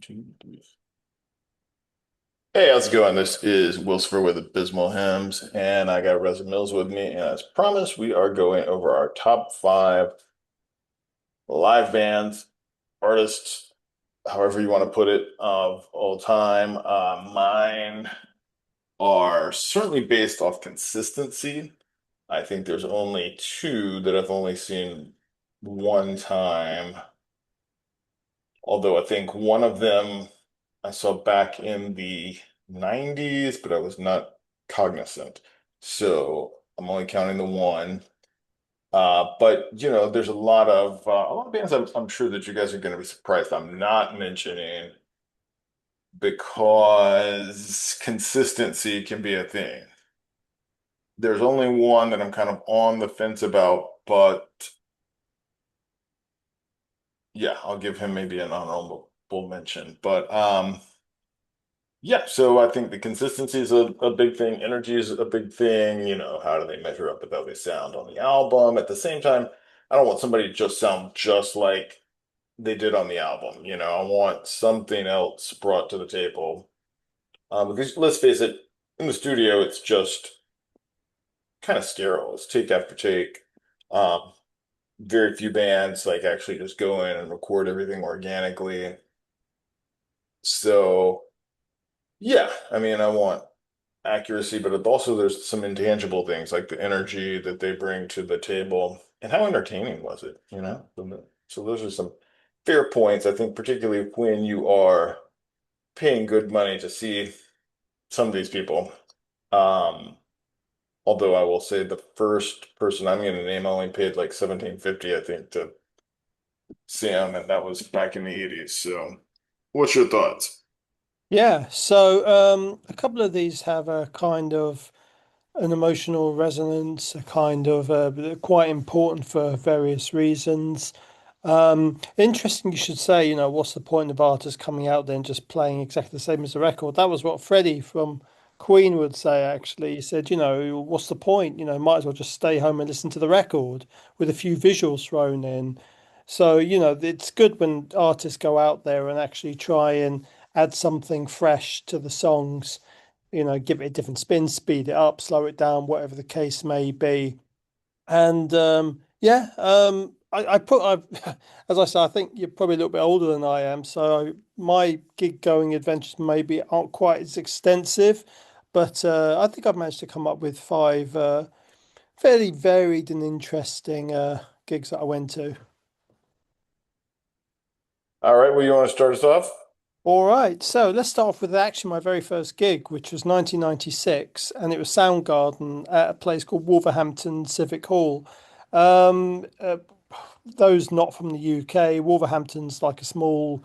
Two, three. Hey, how's it going? This is Wilson with Abysmal Hymns, and I got Reza Mills with me. And as promised, we are going over our top five live bands, artists, however you want to put it, of all time. Mine are certainly based off consistency. I think there's only two that I've only seen one time, although I think one of them I saw back in the 90s, but I was not cognizant. So I'm only counting the one. But there's a lot of bands I'm sure that you guys are going to be surprised I'm not mentioning because consistency can be a thing. There's only one that I'm kind of on the fence about, but yeah, I'll give him maybe an honorable mention. But yeah, so I think the consistency is a big thing. Energy is a big thing. How do they measure up with how they sound on the album? At the same time, I don't want somebody to just sound just like they did on the album. I want something else brought to the table. Because let's face it, in the studio, it's just kind of sterile. It's take after take. Um, Very few bands like actually just go in and record everything organically. So yeah, I mean, I want accuracy, but also there's some intangible things like the energy that they bring to the table and how entertaining was it? So those are some fair points, I think, particularly when you are paying good money to see some of these people. Um, Although I will say the first person I'm going to name only paid like 17.50, I think, to see him, and that was back in the 80s. So, what's your thoughts? Yeah, so a couple of these have a kind of an emotional resonance, a kind of they're quite important for various reasons. Interesting you should say, what's the point of artists coming out there and just playing exactly the same as the record? That was what Freddie from Queen would say, actually. He said, what's the point? Might as well just stay home and listen to the record with a few visuals thrown in. So, it's good when artists go out there and actually try and add something fresh to the songs, give it a different spin, speed it up, slow it down, whatever the case may be. And yeah, as I say, I think you're probably a little bit older than I am, so my gig going adventures maybe aren't quite as extensive, but I think I've managed to come up with five fairly varied and interesting gigs that I went to. All right, well, you want to start us off? All right, so let's start off with actually my very first gig, which was 1996, and it was Soundgarden at a place called Wolverhampton Civic Hall. Um, uh, those not from the UK, Wolverhampton's like a small,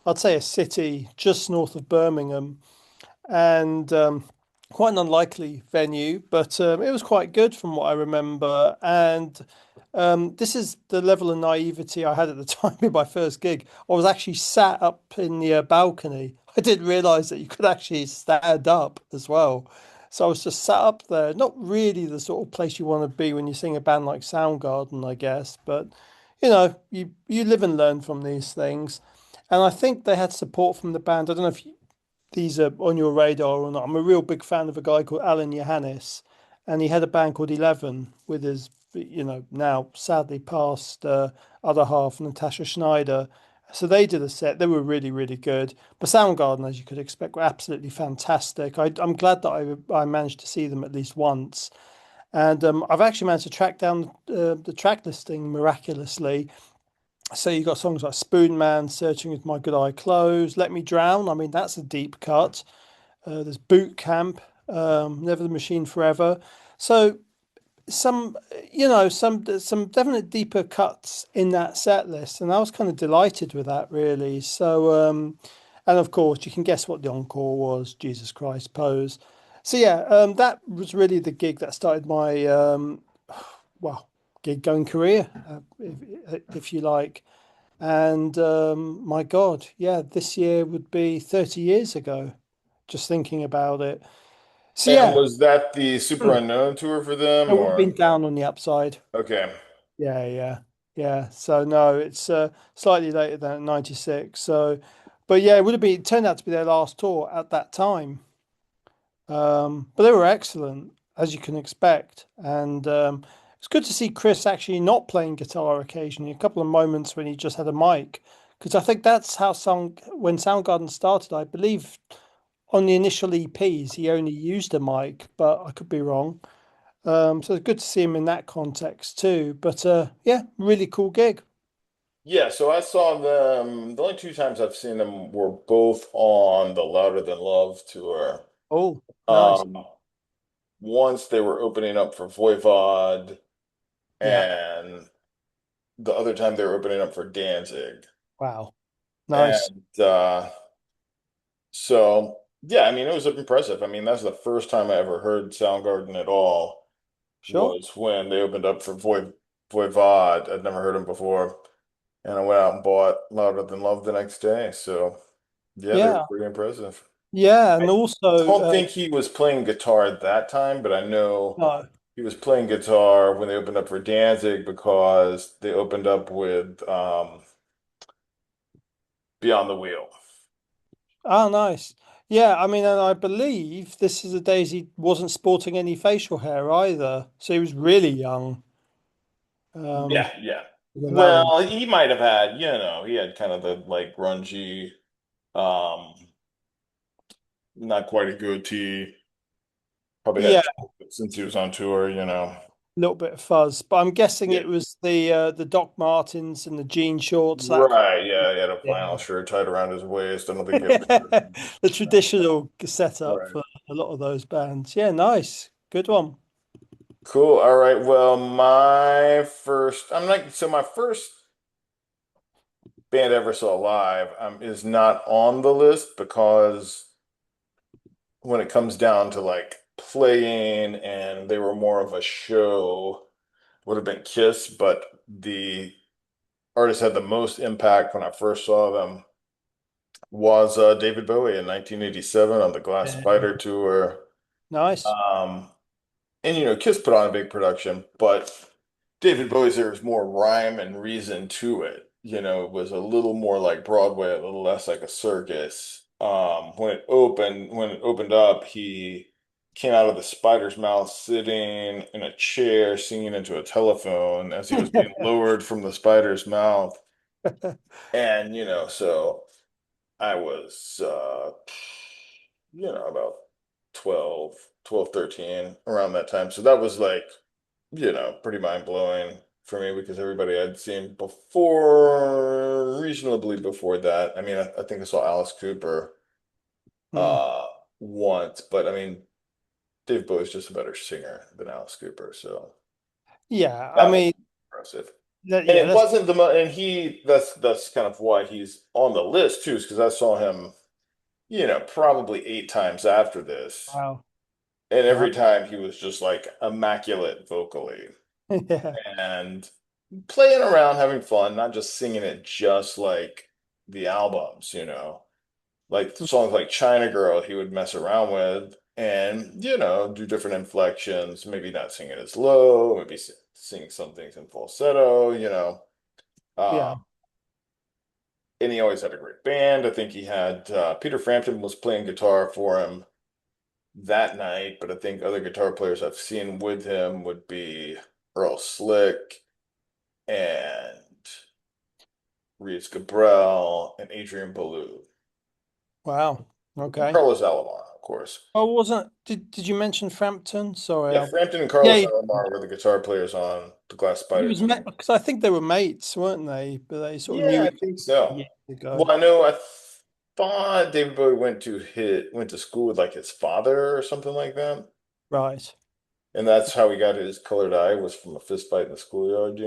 I'd say a city just north of Birmingham, and quite an unlikely venue, but it was quite good from what I remember. And this is the level of naivety I had at the time in my first gig. I was actually sat up in the balcony. I didn't realize that you could actually stand up as well. So I was just sat up there. Not really the sort of place you want to be when you sing a band like Soundgarden, I guess. But you live and learn from these things. And I think they had support from the band. I don't know if these are on your radar or not. I'm a real big fan of a guy called Alan Johannes, and he had a band called 11 with his, now sadly passed other half, Natasha Schneider. So they did a set. They were really, really good. But Soundgarden, as you could expect, were absolutely fantastic. I'm glad that I managed to see them at least once. And I've actually managed to track down the track listing miraculously. So you got songs like Spoon Man, Searching with My Good Eye Closed, Let Me Drown. I mean, that's a deep cut. There's Boot Camp, Never the Machine Forever. So some, some definite deeper cuts in that set list, and I was kind of delighted with that, really. So, and of course, you can guess what the encore was, Jesus Christ Pose. So yeah, that was really the gig that started my well, gig going career, if you like. And my God, yeah, this year would be 30 years ago, just thinking about it. So And yeah, was that the Super Hmm. Unknown tour for them, I would have or been down on the upside. okay? Yeah, yeah, yeah. So no, it's slightly later than 96. So, But yeah, it would have been, it turned out to be their last tour at that time. But they were excellent, as you can expect. And it's good to see Chris actually not playing guitar occasionally. A couple of moments when he just had a mic, because I think that's how when Soundgarden started. I believe on the initial EPs he only used a mic, but I could be wrong. So it's good to see him in that context too. But yeah, really cool gig. Yeah, so I saw them. The only two times I've seen them were both on the Louder Than Love tour. Oh, nice. Um, Once they were opening up for Voivod, Yeah. and the other time they were opening up for Danzig. Wow. Nice. And so, yeah, I mean, it was impressive. I mean, that's the first time I ever heard Soundgarden at all, Sure. was when they opened up for Voivod. I'd never heard them before. And I went out and bought Louder Than Love the next day. So, yeah, they were Yeah. pretty impressive. Yeah. I And also, don't think he was playing guitar at that time, but I know no. he was playing guitar when they opened up for Danzig because they opened up with Beyond the Wheel. Oh, nice. Yeah, I mean, and I believe this is the days he wasn't sporting any facial hair either. So he was really young. Yeah, Um, yeah. when that was, Well, he might have had, he had kind of the like grungy, um, not quite a goatee. Probably yeah, had since he was on tour. a little bit of fuzz. But I'm guessing Yeah. it was the Doc Martens and the jean shorts, that kind Right, yeah, he had a flannel of, shirt tied around his waist. I don't think he ever yeah. The traditional setup Right. for a lot of those bands. Yeah, nice. Good one. Cool. All right. Well, my first band I ever saw live is not on the list because when it comes down to like playing and they were more of a show, would have been Kiss, but the artist had the most impact when I first saw them was David Bowie in 1987 on the Glass Yeah. Spider tour. Nice. Um, and Kiss put on a big production, but David Bowie's there was more rhyme and reason to it. It was a little more like Broadway, a little less like a circus. When it opened up, he came out of the spider's mouth sitting in a chair singing into a telephone as he was being lowered from the spider's mouth. And, so I was about 12, 12, 13 around that time. So that was like, pretty mind blowing for me because everybody I'd seen before, reasonably before that. I mean, I think I saw Alice Cooper Mm. uh once, but I mean, Dave Bowie's just a better singer than Alice Cooper, so Yeah, I that was mean, impressive. And yeah, it that's wasn't and that's kind of why he's on the list too, is because I saw him, probably 8 times after this. wow. And Nice. every time he was just like immaculate vocally Yeah. and playing around, having fun, not just singing it just like the albums. Like songs like China Girl, he would mess around with and, do different inflections, maybe not sing it as low, maybe sing some things in falsetto. Uh, Yeah. and he always had a great band. I think he had Peter Frampton was playing guitar for him that night, but I think other guitar players I've seen with him would be Earl Slick and Reeves Gabrel and Adrian Belew. Wow. And Okay. Carlos Alomar, of course. Oh, wasn't did you mention Frampton? Sorry. Yeah, Frampton and Yeah, Carlos Alomar were the guitar players on the Glass he Spider was tour. met because I think they were mates, weren't they? But they sort of knew Yeah, I each think other so. years Well, ago. I know thought David Bowie went to school with like his father or something like that. Right. And that's how he got his colored eye was from a fist fight in the schoolyard.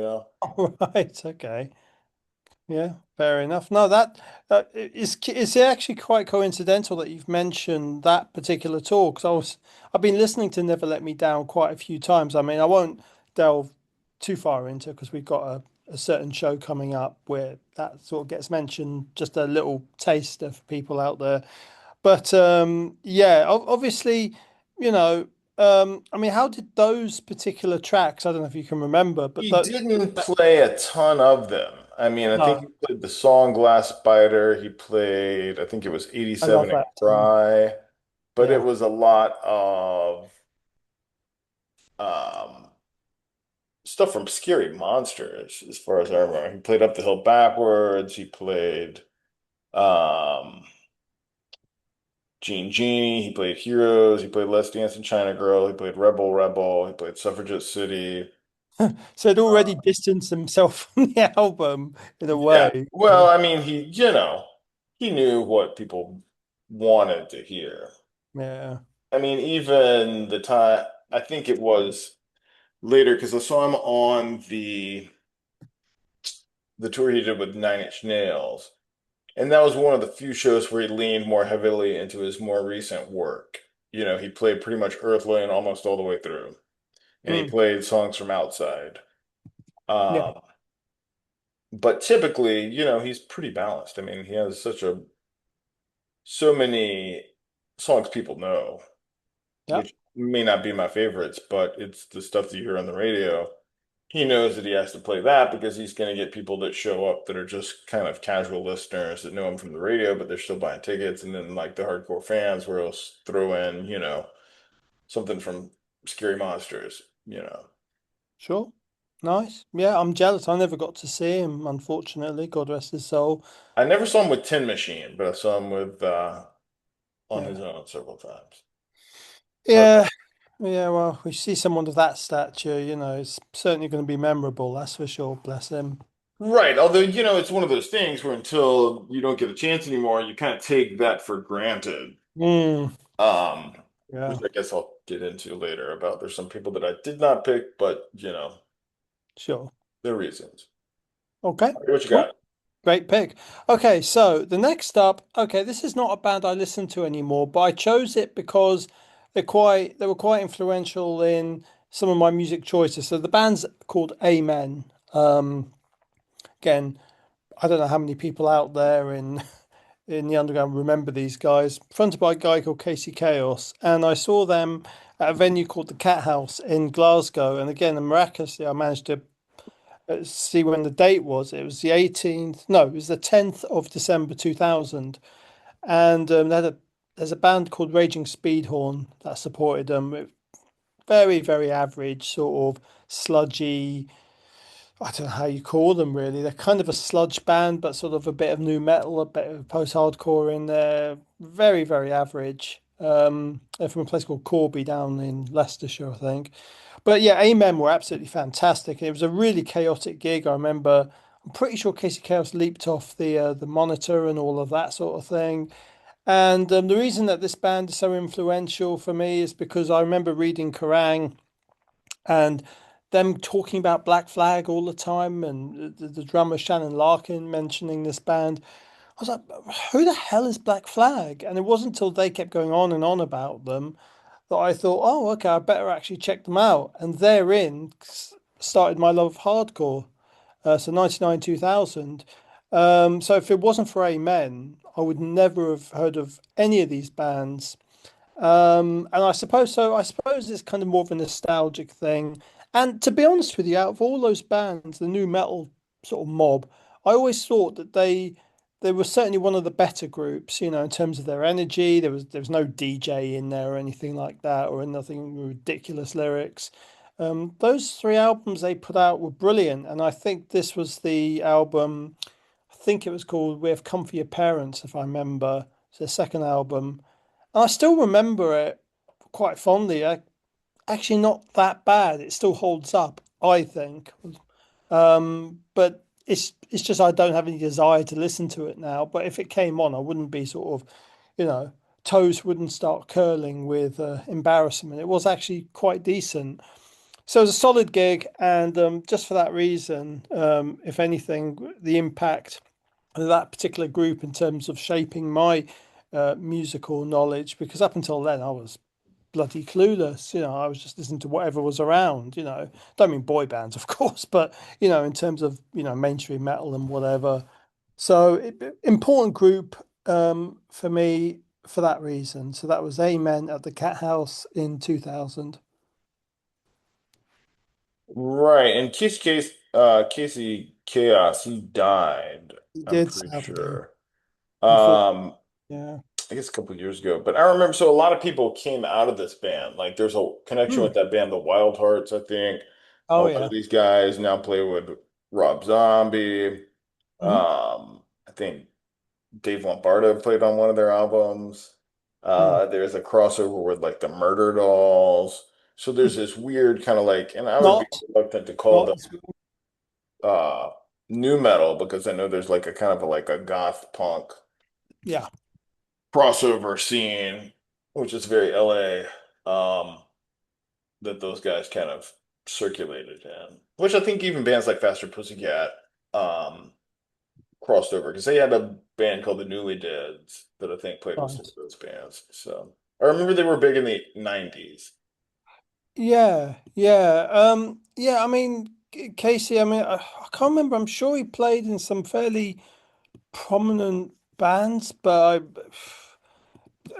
Right. Okay. Yeah, fair enough. No, that is actually quite coincidental that you've mentioned that particular tour because I've been listening to Never Let Me Down quite a few times. I mean, I won't delve too far into because we've got a certain show coming up where that sort of gets mentioned, just a little taster for people out there. But yeah, obviously, you know, I mean, how did those particular tracks? I don't know if you can remember, but He didn't play a ton of them. I mean, I think he No, played the song Glass Spider. He played, I think it was I love 87 and that song. Cry, but it Yeah. was a lot of um, stuff from Scary Monsters, as far as I remember. He played Up the Hill Backwards. He played um, Gene Genie. He played Heroes. He played Let's Dance in China Girl. He played Rebel Rebel. He played Suffragette City. So he'd already Uh, distanced himself from the album in a yeah. way. Well, I mean, he knew what people wanted to hear. Yeah. I mean, even the time, I think it was later because I saw him on the tour he did with Nine Inch Nails. And that was one of the few shows where he leaned more heavily into his more recent work. You know, he played pretty much Earthling almost all the way through, and he Mm. played songs from outside. Yeah. Um, but typically, he's pretty balanced. I mean, he has so many songs people know, Yeah. which may not be my favorites, but it's the stuff that you hear on the radio. He knows that he has to play that because he's going to get people that show up that are just kind of casual listeners that know him from the radio, but they're still buying tickets. And then like the hardcore fans where he'll throw in, something from Scary Monsters. Sure. Nice. Yeah, I'm jealous. I never got to see him, unfortunately. God rest his soul. I never saw him with Tin Machine, but I saw him with on his Yeah. own several times. But Yeah. Yeah, well, we see someone of that stature, it's certainly going to be memorable, that's for sure. Bless him. right, although it's one of those things where until you don't get a chance anymore, you kind of take that for granted. Mm, Um, which yeah, I guess I'll get into later about there's some people that I did not pick, but sure. their reasons. Okay, All right, what you cool. got? Great pick. Okay, so the next up, okay, this is not a band I listen to anymore, but I chose it because they were quite influential in some of my music choices. So the band's called Amen. Again, I don't know how many people out there in the underground remember these guys. Fronted by a guy called Casey Chaos, and I saw them at a venue called the Cat House in Glasgow. And again, miraculously, I managed to see when the date was. It was the 18th. No, it was the 10th of December 2000. And there's a band called Raging Speedhorn that supported them. Very, very average, sort of sludgy. I don't know how you call them really. They're kind of a sludge band, but sort of a bit of new metal, a bit of post-hardcore in there. Very, very average. They're from a place called Corby down in Leicestershire, I think. But yeah, Amen were absolutely fantastic. It was a really chaotic gig. I remember, I'm pretty sure Casey Chaos leaped off the monitor and all of that sort of thing. And the reason that this band is so influential for me is because I remember reading Kerrang and them talking about Black Flag all the time, and the drummer Shannon Larkin mentioning this band. I was like, who the hell is Black Flag? And it wasn't until they kept going on and on about them that I thought, oh, okay, I better actually check them out. And therein started my love of hardcore. So 99, 2000. So if it wasn't for Amen, I would never have heard of any of these bands. And I suppose so. I suppose it's kind of more of a nostalgic thing. And to be honest with you, out of all those bands, the new metal sort of mob, I always thought that they were certainly one of the better groups, in terms of their energy. There was no DJ in there or anything like that, or nothing ridiculous lyrics. Those three albums they put out were brilliant, and I think this was the album. I think it was called "We Have Come for Your Parents," if I remember. It's their second album. I still remember it quite fondly. Actually, not that bad. It still holds up, I think. But it's just I don't have any desire to listen to it now. But if it came on, I wouldn't be sort of, you know, toes wouldn't start curling with embarrassment. It was actually quite decent. So it was a solid gig, and just for that reason, if anything, the impact of that particular group in terms of shaping my musical knowledge, because up until then I was bloody clueless. I was just listening to whatever was around. Don't mean boy bands, of course, but in terms of mainstream metal and whatever. So important group for me for that reason. So that was Amen at the Cat House in 2000. Right, in Kiss Case. Casey Chaos, he died, He I'm did, pretty sadly. sure. Unfortunately, Um, yeah. I guess a couple years ago. But I remember, so a lot of people came out of this band. Like there's a connection Hmm. with that band, the Wild Hearts, I think. A Oh lot of yeah. these guys now play with Rob Zombie. Hmm. I think Dave Lombardo played on one of their albums. Hmm. There's a crossover with like the Murder Dolls. So there's this weird kind of like, and I would be Not, reluctant to call not them as well. uh new metal because I know there's like a kind of a, like a goth punk Yeah, crossover scene, which is very LA, that those guys kind of circulated in. Which I think even bands like Faster Pussycat um crossed over because they had a band called the Newly Deads that I think played with some of right. those bands. So I remember they were big in the 90s. Yeah, yeah. Yeah, I mean, Casey, I mean, I can't remember. I'm sure he played in some fairly prominent bands, but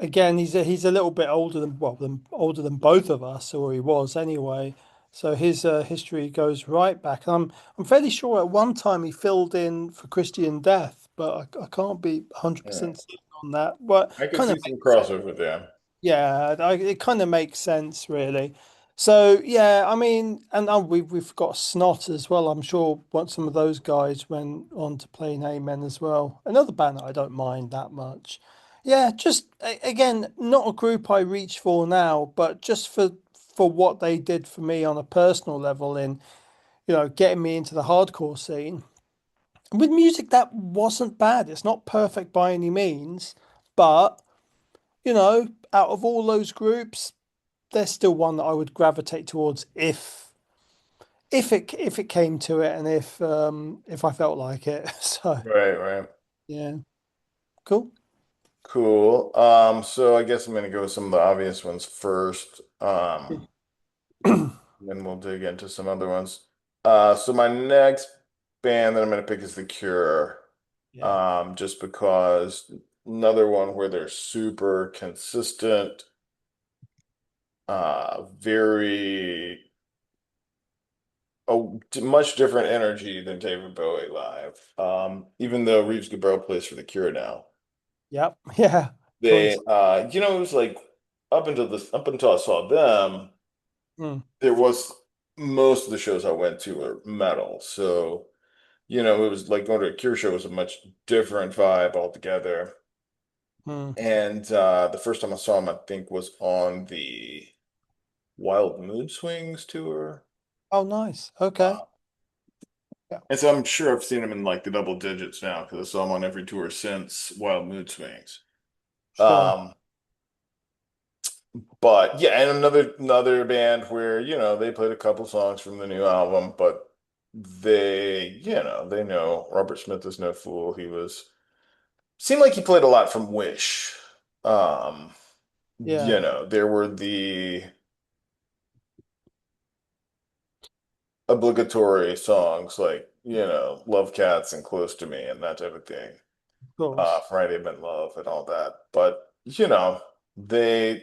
again, he's a little bit older than older than both of us, or he was anyway. So his history goes right back. I'm fairly sure at one time he filled in for Christian Death, but I can't be Yeah. 100% certain on that. But I could kind of see some crossover there. yeah, it kind of makes sense, really. So yeah, I mean, and we've got Snot as well. I'm sure once some of those guys went on to play in Amen as well. Another band that I don't mind that much. Yeah, just again, not a group I reach for now, but just for what they did for me on a personal level in, getting me into the hardcore scene. With music that wasn't bad. It's not perfect by any means, but out of all those groups, there's still one that I would gravitate towards if it came to it and if I felt like it. So Right, right. yeah, cool. Cool. So I guess I'm gonna go with some of the obvious ones first. Then we'll dig into some other ones. So my next band that I'm gonna pick is The Cure. Yeah, Just because another one where they're super consistent, very much different energy than David Bowie live. Even though Reeves Gabrels plays for The Cure now. yep, yeah, They coincidence. it was like up until I saw them, Mm, there was most of the shows I went to were metal. So, it was like going to a Cure show was a much different vibe altogether. mm. And the first time I saw him, I think, was on the Wild Mood Swings tour. Oh, nice. Okay. Uh, Yeah, and so I'm sure I've seen him in like the double digits now because I saw him on every tour since Wild Mood Swings. sure. Um, but yeah, and another band where, they played a couple songs from the new album, but they know Robert Smith is no fool. Seemed like he played a lot from Wish. Um, Yeah, there were the obligatory songs like, Love Cats and Close to Me and that type of thing. of course. Friday I'm in Love and all that. But, they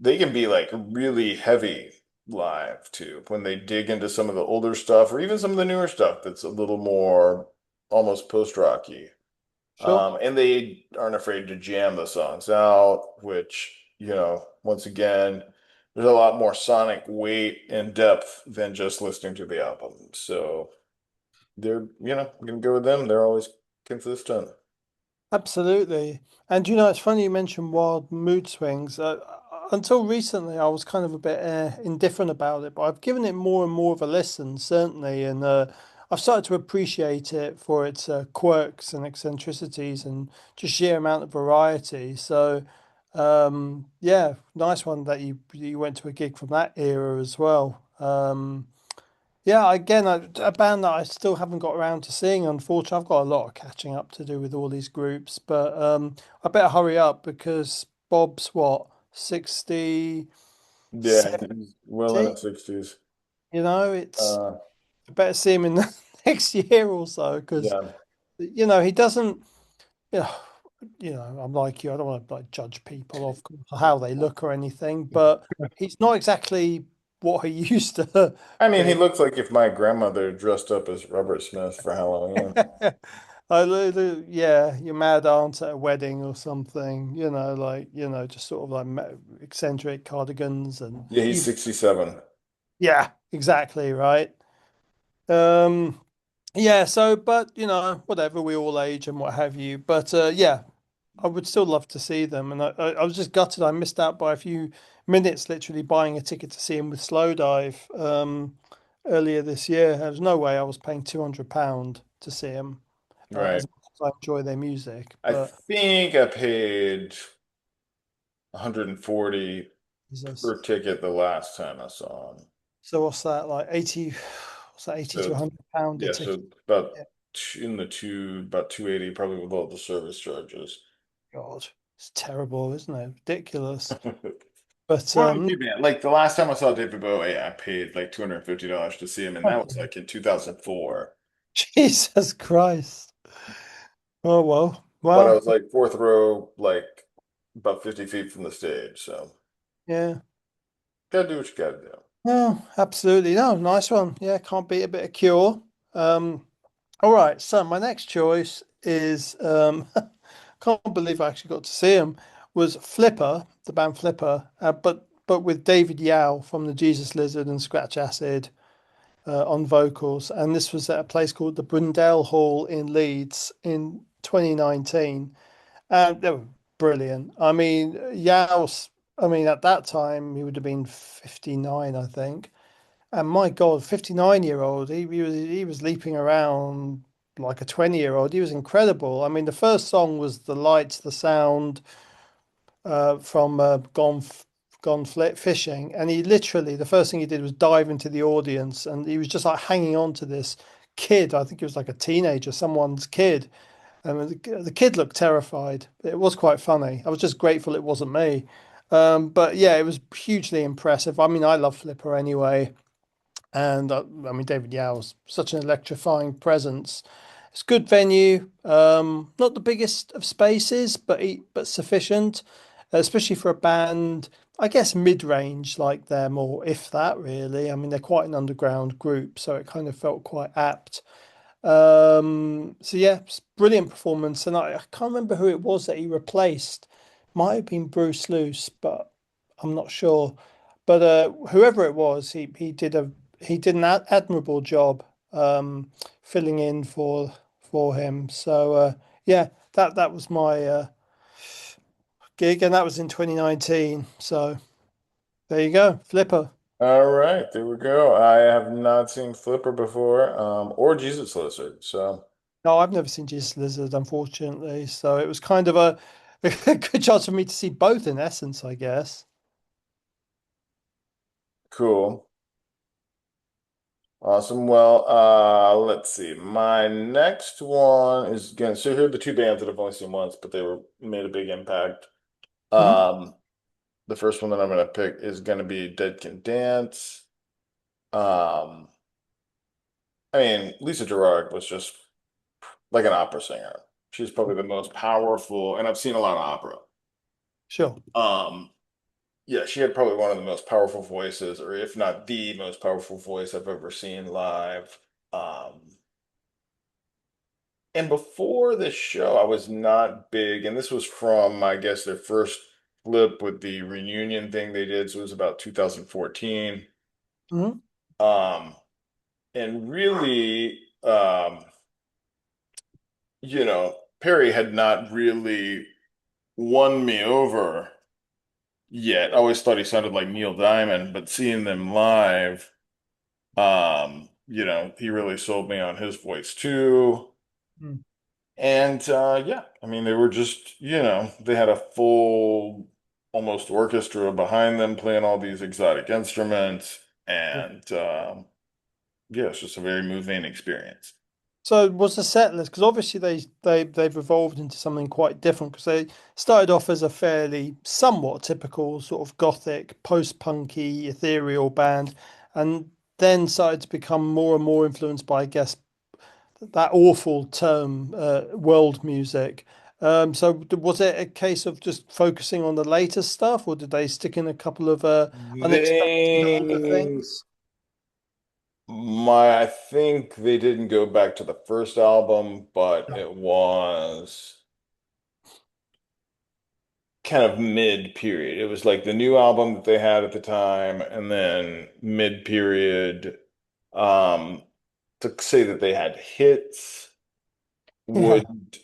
they can be like really heavy live too when they dig into some of the older stuff or even some of the newer stuff that's a little more almost post-rocky. Sure. And they aren't afraid to jam the songs out, which, once again, there's a lot more sonic weight and depth than just listening to the album. So I'm gonna go with them. They're always consistent. Absolutely. And it's funny you mentioned wild mood swings. Until recently, I was kind of a bit indifferent about it, but I've given it more and more of a listen, certainly, and I've started to appreciate it for its quirks and eccentricities and just sheer amount of variety. So, yeah, nice one that you went to a gig from that era as well. Yeah, again, a band that I still haven't got around to seeing. Unfortunately, I've got a lot of catching up to do with all these groups, but I better hurry up because Bob's what, 60, Yeah, 70? he's well in his 60s. It's Uh, I better see him in the next year or so because yeah. he doesn't. You know, I'm like you. I don't want to like judge people of how they look or anything, but he's not exactly. what he used to I mean, he be. looks like if my grandmother dressed up as Robert Smith for Halloween. Yeah, your mad aunt at a wedding or something, like, just sort of like eccentric cardigans and Yeah, he's even, 67. yeah, exactly, right. Um, yeah, so, but, whatever, we all age and what have you. But yeah, I would still love to see them. And I was just gutted I missed out by a few minutes, literally buying a ticket to see him with Slowdive earlier this year. There was no way I was paying £200 to see him, as Right. much as I enjoy their music. I But think I paid 140 Jesus. per ticket the last time I saw him. So what's that, like 80, what's that, 80 to So £100 a yeah, so ticket? about Yeah, in the about 280, probably with all the service charges. God, it's terrible, isn't it? Ridiculous. But Well, man, like the last time I saw David Bowie, I paid like $250 to see him, and that was like in 2004. Jesus Christ. Oh well. But I Well, was like fourth row, like about 50 feet from the stage. So yeah. gotta do what you gotta do. No, absolutely. No, nice one. Yeah, can't beat a bit of Cure. Um, all right, so my next choice is can't believe I actually got to see him, was Flipper, the band Flipper, but with David Yao from the Jesus Lizard and Scratch Acid on vocals. And this was at a place called the Brundell Hall in Leeds in 2019. And they were brilliant. I mean, Yao's, I mean, at that time he would have been 59, I think. And my God, 59-year-old, he was leaping around like a 20-year-old. He was incredible. I mean, the first song was The Lights, the Sound from Gone Fishing. And he literally, the first thing he did was dive into the audience and he was just like hanging on to this kid. I think it was like a teenager, someone's kid. And the kid looked terrified. It was quite funny. I was just grateful it wasn't me. But yeah, it was hugely impressive. I mean, I love Flipper anyway. And I mean, David Yao such an electrifying presence. It's a good venue. Not the biggest of spaces, but sufficient, especially for a band. I guess mid-range like them, or if that really. I mean, they're quite an underground group, so it kind of felt quite apt. So yeah, brilliant performance, and I can't remember who it was that he replaced. Might have been Bruce Loose, but I'm not sure. But whoever it was, he did an admirable job filling in for him. So yeah, that was my gig, and that was in 2019. So there you go, Flipper. All right, there we go. I have not seen Flipper before, or Jesus Lizard. So No, I've never seen Jesus Lizard, unfortunately. So it was kind of a good chance for me to see both in essence, I guess. cool. Awesome. Well, let's see. My next one is again, so here are the two bands that I've only seen once, but they were made a big impact. Mhm. Um, the first one that I'm gonna pick is gonna be Dead Can Dance. Um, I mean, Lisa Gerrard was just like an opera singer. She's probably the most powerful, and I've seen a lot of opera. Sure. Um, yeah, she had probably one of the most powerful voices, or if not the most powerful voice I've ever seen live. And before this show, I was not big, and this was from, I guess, their first flip with the reunion thing they did. So it was about 2014. Mhm. Um, and really, Perry had not really won me over yet. I always thought he sounded like Neil Diamond, but seeing them live, he really sold me on his voice too. Mm. And yeah, I mean, they were just, they had a full almost orchestra behind them playing all these exotic instruments. And yeah, it's just a very moving experience. So was the set list, because obviously they've evolved into something quite different, because they started off as a fairly somewhat typical sort of gothic, post-punky, ethereal band, and then started to become more and more influenced by, I guess, that awful term, world music. So was it a case of just focusing on the later stuff, or did they stick in a couple of unexpected older They, things? I think they didn't go back to the first album, but it was kind of mid-period. It was like the new album that they had at the time, and then mid-period. Um, to say that they had hits Yeah, would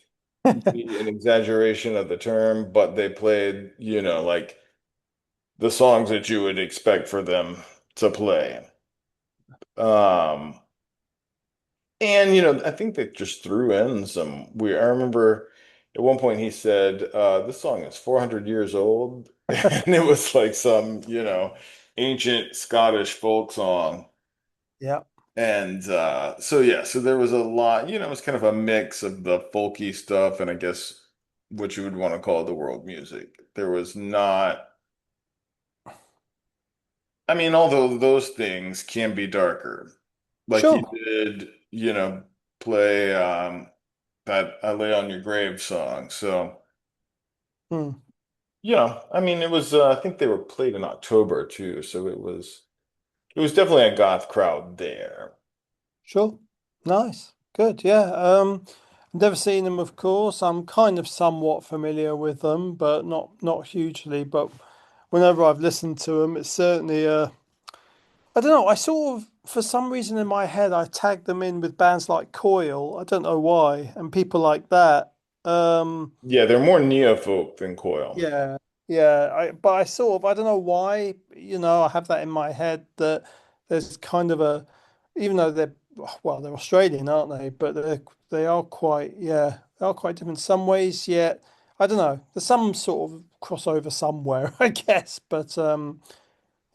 be an exaggeration of the term, but they played, like the songs that you would expect for them to play. Um, and I think they just threw in some weird. I remember at one point he said, "This song is 400 years old," and it was like some, ancient Scottish folk song. yeah, And so yeah, so there was a lot, it was kind of a mix of the folky stuff and I guess what you would want to call the world music. There was not, I mean, although those things can be darker. Like he sure. did, play that I Lay on Your Grave song. So, Hmm. I mean, it was I think they were played in October too, so it was definitely a goth crowd there. Sure. Nice. Good. Yeah. Never seen them, of course. I'm kind of somewhat familiar with them, but not hugely. But whenever I've listened to them, it's certainly I don't know. I sort of, for some reason in my head, I tagged them in with bands like Coil. I don't know why, and people like that. Um, Yeah, they're more neo-folk than Coil. yeah, yeah. But I sort of, I don't know why. I have that in my head that there's kind of a, even though they're, well, they're Australian, aren't they? But they are quite, yeah, they are quite different in some ways. Yet, I don't know. There's some sort of crossover somewhere, I guess. But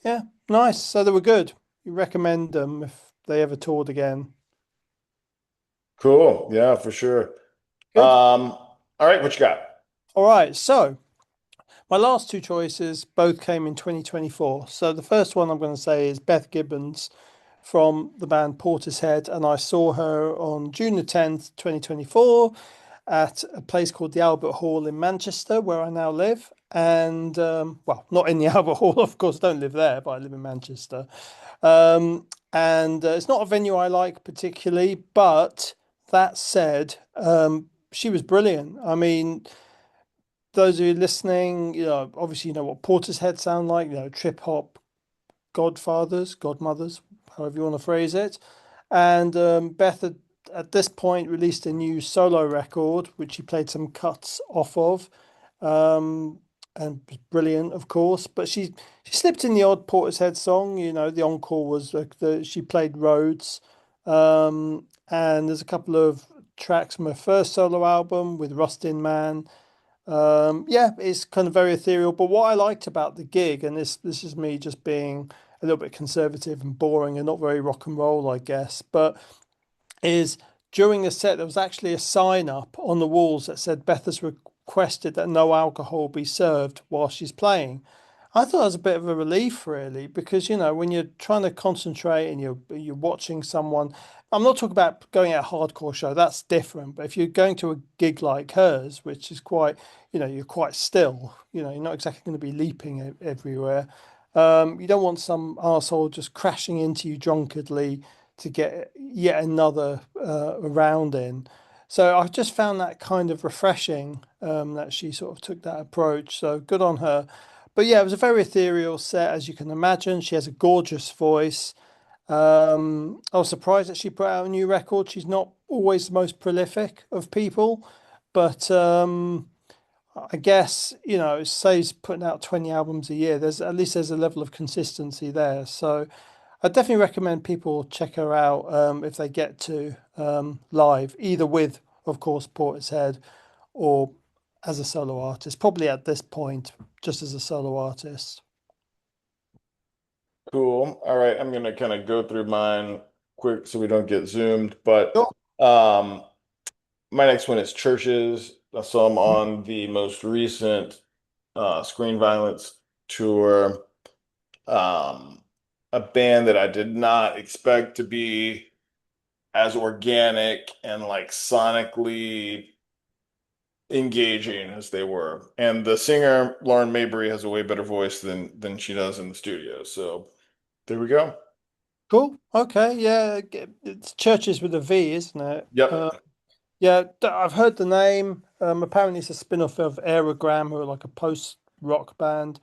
yeah, nice. So they were good. You recommend them if they ever toured again. Cool. Yeah, for sure. Good. All right, what you got? All right. So my last two choices both came in 2024. So the first one I'm going to say is Beth Gibbons from the band Portishead, and I saw her on June the 10th, 2024, at a place called the Albert Hall in Manchester, where I now live. And well, not in the Albert Hall, of course, I don't live there, but I live in Manchester. And it's not a venue I like particularly, but that said, she was brilliant. I mean, those of you listening, obviously you know what Portishead sound like, trip hop godfathers, godmothers, however you want to phrase it. And Beth had at this point released a new solo record, which she played some cuts off of. Um, and was brilliant, of course. But she slipped in the odd Portishead song. The encore was she played Rhodes. And there's a couple of tracks from her first solo album with Rustin Man. Yeah, it's kind of very ethereal. But what I liked about the gig, and this is me just being a little bit conservative and boring and not very rock and roll, I guess, but is during the set there was actually a sign up on the walls that said Beth has requested that no alcohol be served while she's playing. I thought it was a bit of a relief, really, because when you're trying to concentrate and you're watching someone, I'm not talking about going at a hardcore show, that's different. But if you're going to a gig like hers, which is quite, you're quite still, you're not exactly going to be leaping everywhere. You don't want some arsehole just crashing into you drunkenly to get yet another round in. So I just found that kind of refreshing that she sort of took that approach. So good on her. But yeah, it was a very ethereal set, as you can imagine. She has a gorgeous voice. I was surprised that she put out a new record. She's not always the most prolific of people, but I guess, say she's putting out 20 albums a year. There's a level of consistency there. So I definitely recommend people check her out if they get to live, either with, of course, Portishead or as a solo artist. Probably at this point, just as a solo artist. Cool. All right, I'm gonna kind of go through mine quick so we don't get zoomed. But Sure. um, my next one is Churches. I saw them on the most recent Screen Violence tour. Um, a band that I did not expect to be as organic and like sonically engaging as they were. And the singer, Lauren Mabry, has a way better voice than she does in the studio. So there we go. Cool. Okay. Yeah. It's Churches with a V, isn't it? Yep. Yeah. I've heard the name. Apparently it's a spin-off of Aerogram, who are like a post-rock band.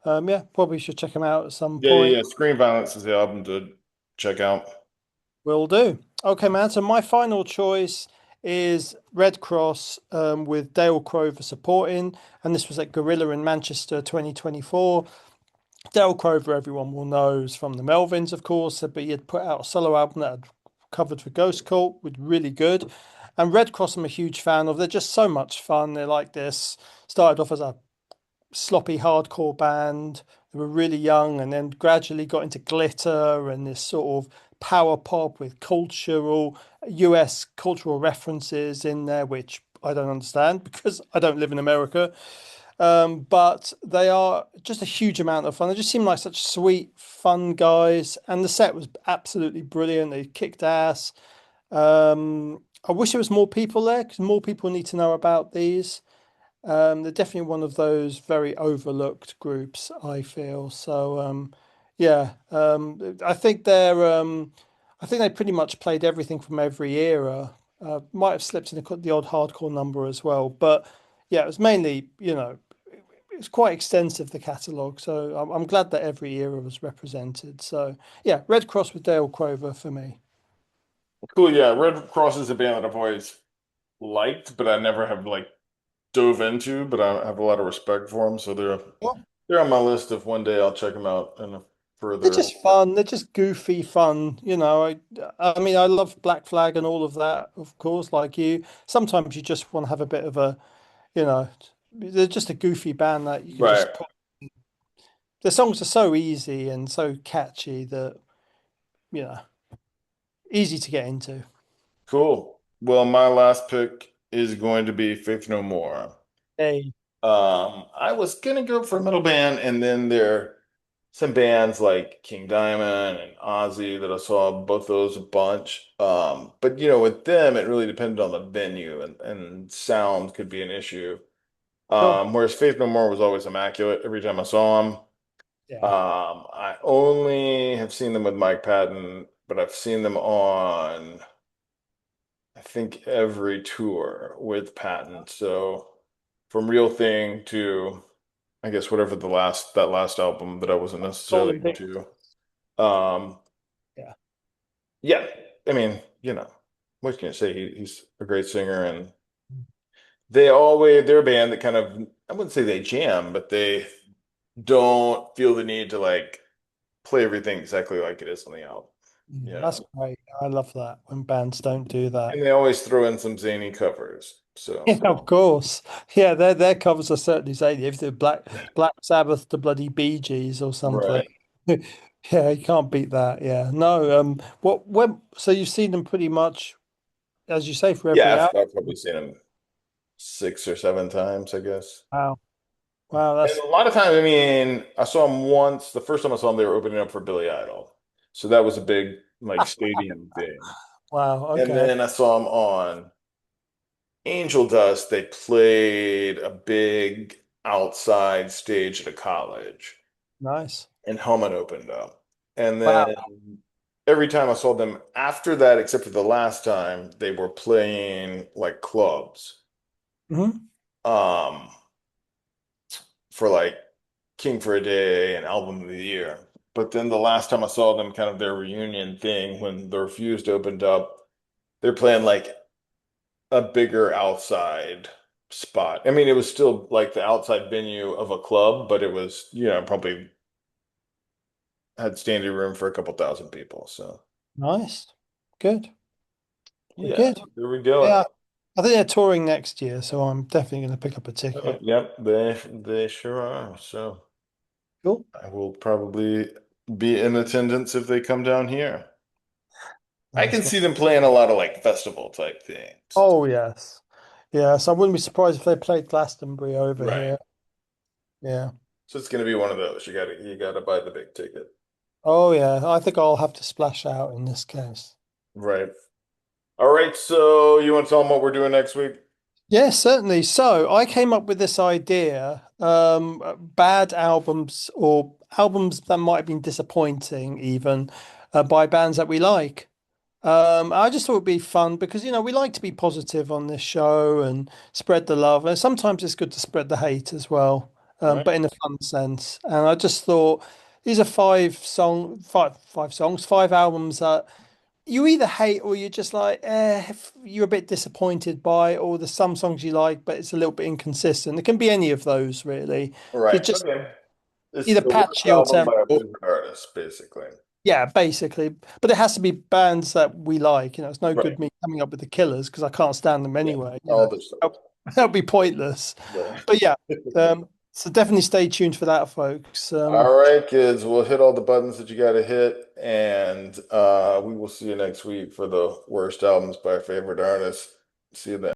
Yeah, probably should check them out at some Yeah, yeah, point. yeah. Screen Violence is the album to check out. Will do. Okay, man. So my final choice is Red Cross with Dale Crover supporting, and this was at Gorilla in Manchester 2024. Dale Crover, everyone will know, is from the Melvins, of course, but he had put out a solo album that had covered for Ghost Cult, was really good. And Red Cross, I'm a huge fan of. They're just so much fun. They're like this. Started off as a sloppy hardcore band. They were really young and then gradually got into glitter and this sort of power pop with cultural US cultural references in there, which I don't understand because I don't live in America. But they are just a huge amount of fun. They just seem like such sweet, fun guys, and the set was absolutely brilliant. They kicked ass. I wish there was more people there because more people need to know about these. They're definitely one of those very overlooked groups, I feel. So, yeah, I think they pretty much played everything from every era. Might have slipped in the odd hardcore number as well, but yeah, it was mainly, it's quite extensive, the catalogue. So I'm glad that every era was represented. So yeah, Red Cross with Dale Crover for me. Cool. Yeah, Red Cross is a band that I've always liked, but I never have like dove into. But I have a lot of respect for them, so they're on my list of one day I'll check them out in a They're further. just fun. They're just goofy fun. I mean, I love Black Flag and all of that, of course, like you. Sometimes you just want to have a bit of a, you know, they're just a goofy band that you can Right. just put. The songs are so easy and so catchy that, you know, easy to get into. Cool. Well, my last pick is going to be Faith No More. Hey, I was gonna go for a metal band, and then there are some bands like King Diamond and Ozzy that I saw both those a bunch. But with them, it really depended on the venue, and sound could be an issue. sure. Whereas Faith No More was always immaculate every time I saw them. Yeah. I only have seen them with Mike Patton, but I've seen them on, I think, every tour with Patton. So from Real Thing to, I guess, whatever that last album that I wasn't necessarily Golden Vic. into. Um, Yeah. yeah, I mean, what can you say? He's a great singer, and they're a band that kind of, I wouldn't say they jam, but they don't feel the need to like play everything exactly like it is on the album. You Mm, that's know, great. I love that when bands don't do that. and they always throw in some zany covers. So, Yeah, of course. Yeah, their covers are certainly zany. If they're Black Sabbath, the bloody Bee Gees or something. right. Yeah, you can't beat that. Yeah. No, so you've seen them pretty much, as you say, for Yeah, every hour. I've probably seen them 6 or 7 times, I guess. Wow. Wow, And that's a lot of times, I mean, I saw them once. The first time I saw them, they were opening up for Billy Idol. So that was a big, like, stadium thing. wow, And okay. then I saw them on Angel Dust. They played a big outside stage at a college, Nice. and Helmet opened up. And Wow. then every time I saw them after that, except for the last time, they were playing like clubs. Hmm. Um, for like King for a Day and Album of the Year. But then the last time I saw them, kind of their reunion thing, when The Refused opened up, they're playing like a bigger outside spot. I mean, it was still like the outside venue of a club, but it was, probably had standing room for a couple thousand people. So Nice. Good. Very yeah, good. there we go. Yeah. I think they're touring next year, so I'm definitely going to pick up a ticket. Yep, they sure are. So Cool. I will probably be in attendance if they come down here. I Nice can one. see them playing a lot of like festival type things. Oh, yes. Yes, I wouldn't be surprised if they played Glastonbury over Right. here. Yeah. So it's gonna be one of those. You gotta buy the big ticket. Oh, yeah. I think I'll have to splash out in this case. Right. All right. So you want to tell them what we're doing next week? Yeah, certainly. So I came up with this idea, bad albums or albums that might have been disappointing even by bands that we like. I just thought it'd be fun because, we like to be positive on this show and spread the love. And sometimes it's good to spread the hate as well, Right. but in a fun sense. And I just thought these are five songs, five albums that you either hate or you're just like, if you're a bit disappointed by, or there's some songs you like, but it's a little bit inconsistent. It can be any of those really. So Right. just Okay. It's either the worst patchy or album by a terrible. favorite artist, basically. Yeah, basically. But it has to be bands that we like. It's no Right. good me coming up with the killers because I can't stand them Yeah. anyway. All this stuff. That'd be pointless. Right. But yeah, so definitely stay tuned for that, folks. All right, kids. We'll hit all the buttons that you got to hit, and we will see you next week for the worst albums by favorite artists. See you then.